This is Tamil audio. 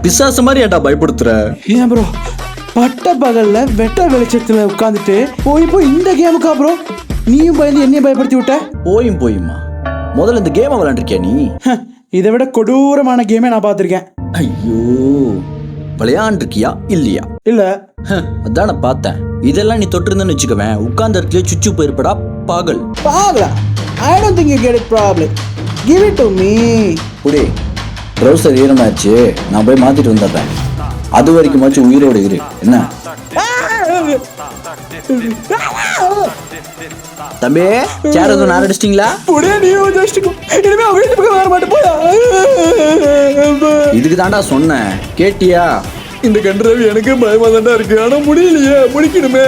பிசாசு மாதிரி ஏன்டா பயப்படுத்துற? ஏன் ப்ரோ பட்ட பகல்ல வெட்ட வெளிச்சத்துல உட்காந்துட்டு போய் இந்த கேமுக்கா ப்ரோ நீயும் பயந்து என்னையும் பயப்படுத்தி விட்ட? போயுமா முதல்ல இந்த கேம் விளையாண்டுருக்கியா நீ? இதை விட கொடூரமான கேமே நான் பார்த்திருக்கேன். ஐயோ, விளையாண்டுருக்கியா இல்லையா? இல்ல. அதான பார்த்தேன். இதெல்லாம் நீ தொட்டிருந்தன்னு வச்சுக்கவேன், உட்கார்ந்த இடத்துல சுச்சு போயிருப்படா பாகல். பாகலா? I don't think you get it probably. Give it to me. புடி, ட்ரௌசர் ஈரமாச்சு, நான் போய் மாத்திட்டு வந்துடுறேன். அது வரைக்குமாச்சும் உயிரோடு இரு என்ன? தம்பி, சேர் எதுவும் நான் அடிச்சிட்டீங்களா? இதுக்கு தாண்டா சொன்னேன், கேட்டியா? இந்த கண்டரவி எனக்கு பயமா தாண்டா இருக்கு, ஆனா முடியலையே, முடிக்கணுமே.